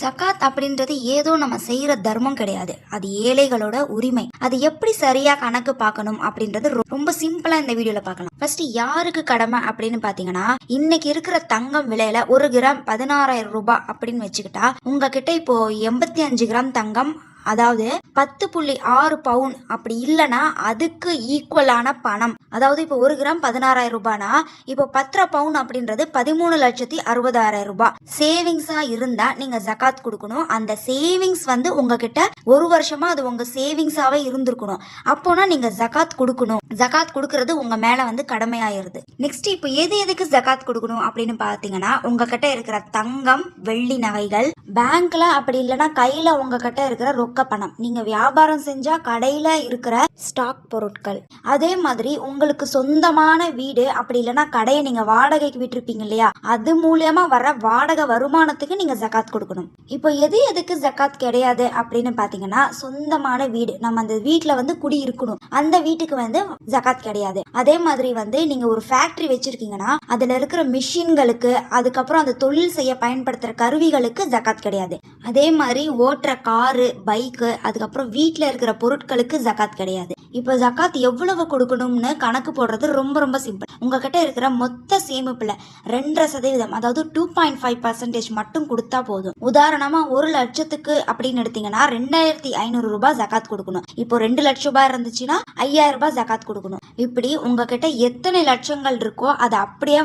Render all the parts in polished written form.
ஜகாத் அப்படின்றது ஏதோ நம்ம செய்யற தர்மம் கிடையாது. அது ஏழைகளோட உரிமை. அது எப்படி சரியா கணக்கு பார்க்கணும் அப்படின்றது ரொம்ப சிம்பிளா இந்த வீடியோல பார்க்கலாம். ஃபர்ஸ்ட் யாருக்கு கடமை அப்படின்னு பாத்தீங்கன்னா, இன்னைக்கு இருக்கிற தங்கம் விலையில 1 கிராம் 16,000 ரூபாய் அப்படின்னு வச்சுக்கிட்டா, உங்ககிட்ட இப்போ 85 கிராம் தங்கம், அதாவது 10.6 பவுன் அப்படி இல்லைன்னா அதுக்கு ஈக்குவலான பணம். அதாவது இப்போ 1 கிராம் 16,000 ரூபாய்னா இப்போ 10 பவுன் அப்படின்றது 13,60,000 ரூபாய் சேவிங்ஸா இருந்தா நீங்க ஜகாத் கொடுக்கணும். அந்த சேவிங்ஸ் உங்ககிட்ட ஒரு வருஷமா அது உங்க சேவிங்ஸாவே இருந்திருக்கணும். அப்போனா நீங்க ஜகாத் கொடுக்கணும். ஜகாத் கொடுக்கறது உங்க மேல கடமையாயிருது. நெக்ஸ்ட் இப்போ எதுக்கு ஜகாத் கொடுக்கணும் அப்படின்னு பாத்தீங்கன்னா, உங்ககிட்ட இருக்கிற தங்கம் வெள்ளி நகைகள், பேங்க்ல அப்படி இல்லைன்னா கையில உங்ககிட்ட இருக்கிற ரொக்க பணம், நீங்க வியாபாரம் செஞ்சா கடையில இருக்கிற ஸ்டாக் பொருட்கள், அதே மாதிரி உங்களுக்கு சொந்தமான வீடு அப்படி இல்லைன்னா கடையை நீங்க வாடகைக்கு விட்டுருப்பீங்க இல்லையா, அது மூலியமா வர வாடகை வருமானத்துக்கு நீங்க ஜகாத் கொடுக்கணும். இப்போ எதுக்கு ஜகாத் கிடையாது அப்படின்னு பாத்தீங்கன்னா, சொந்தமான வீடு, நம்ம அந்த வீட்டுல குடி இருக்கணும், அந்த வீட்டுக்கு ஜகாத் கிடையாது. அதே மாதிரி நீங்க ஒரு ஃபேக்டரி வச்சிருக்கீங்கன்னா அதுல இருக்கிற மிஷின்களுக்கு, அதுக்கப்புறம் அந்த தொழில் செய்ய பயன்படுத்துற கருவிகளுக்கு ஜகாத் கிடையாது. அதே மாதிரி ஓட்டுற காரு, பைக்கு, அதுக்கப்புறம் வீட்டில் இருக்கிற பொருட்களுக்கு ஜகாத் கிடையாது. இப்போ ஜகாத் எவ்வளவு கொடுக்கணும்னு கணக்கு போடுறது ரொம்ப சிம்பிள். உங்ககிட்ட இருக்கிற மொத்த சேமிப்புல 2.5%, அதாவது 2.5% மட்டும் கொடுத்தா போதும். உதாரணமா 1 லட்சத்துக்கு அப்படின்னு எடுத்தீங்கன்னா 2,500 ரூபாய் ஜகாத் கொடுக்கணும். இப்போ 2 லட்சம் ரூபாய் இருந்துச்சுன்னா 5,000 ரூபாய் ஜகாத் கொடுக்கணும். இப்படி உங்ககிட்ட எத்தனை லட்சங்கள் இருக்கோ அதை அப்படியே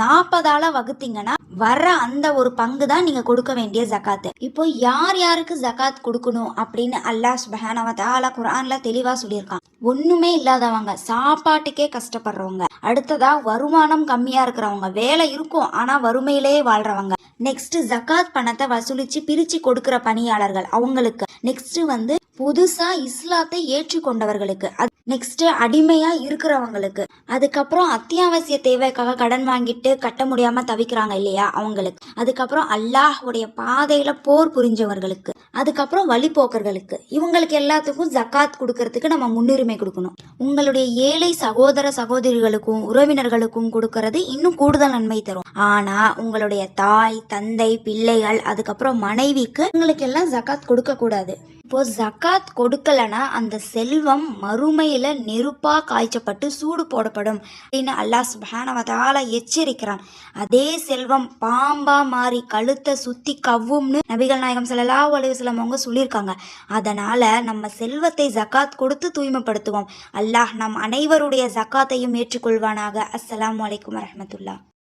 40ஆல வகுத்தீங்கன்னா வர அந்த ஒரு பங்கு தான் நீங்க கொடுக்க வேண்டிய ஜகாத்து. இப்போ யாருக்கு ஜகாத் கொடுக்கணும் அப்படின்னு அல்லாஹ் சுப்ஹானஹு வ தஆலா குர்ஆன்ல தெளிவா சொல்லியிருக்கான். ஒண்ணுமே இல்லாதவங்க, சாப்பாட்டுக்கே கஷ்டப்படுறவங்க, அடுத்ததா வருமானம் கம்மியா இருக்கிறவங்க, வேலை இருக்கும் ஆனா வறுமையிலேயே வாழ்றவங்க, நெக்ஸ்ட் ஜகாத் பணத்தை வசூலிச்சு பிரிச்சு கொடுக்கிற பணியாளர்கள் அவங்களுக்கு, நெக்ஸ்ட் புதுசா இஸ்லாத்தை ஏற்றுக்கொண்டவர்களுக்கு, நெக்ஸ்ட் அடிமையா இருக்கிறவங்களுக்கு, அதுக்கப்புறம் அத்தியாவசிய தேவைக்காக கடன் வாங்கிட்டு கட்ட முடியாம தவிக்கிறாங்க இல்லையா அவங்களுக்கு, அதுக்கப்புறம் அல்லாஹ்வுடைய பாதையில போர் புரிஞ்சவர்களுக்கு, அதுக்கப்புறம் வழிபோக்கர்களுக்கு, இவங்களுக்கு எல்லாத்துக்கும் ஜகாத் கொடுக்கறதுக்கு நம்ம முன்னுரிமை கொடுக்கணும். உங்களுடைய ஏழை சகோதர சகோதரிகளுக்கும் உறவினர்களுக்கும் கொடுக்கறது இன்னும் கூடுதல் நன்மை தரும். ஆனா உங்களுடைய தாய், தந்தை, பிள்ளைகள், அதுக்கப்புறம் மனைவிக்கு உங்களுக்கு எல்லாம் ஜகாத் கொடுக்க கூடாது. இப்போ ஜகாத் கொடுக்கலனா அந்த செல்வம் மறுமையில நெருப்பா காய்ச்சப்பட்டு சூடு போடப்படும் அப்படின்னு அல்லாஹ் சுப்ஹானஹு வ தஆலா எச்சரிக்கிறான். அதே செல்வம் பாம்பா மாறி கழுத்தை சுத்தி கவ்வும்னு நபிகள் நாயகம் ஸல்லல்லாஹு அலைஹி வஸல்லம் அவங்க சொல்லியிருக்காங்க. அதனால நம்ம செல்வத்தை ஜகாத் கொடுத்து தூய்மைப்படுத்துவோம். அல்லாஹ் நம் அனைவருடைய ஜகாத்தையும் ஏற்றுக்கொள்வானாக. அஸ்ஸலாமு அலைக்கும் வரஹ்மத்துல்லாஹ்.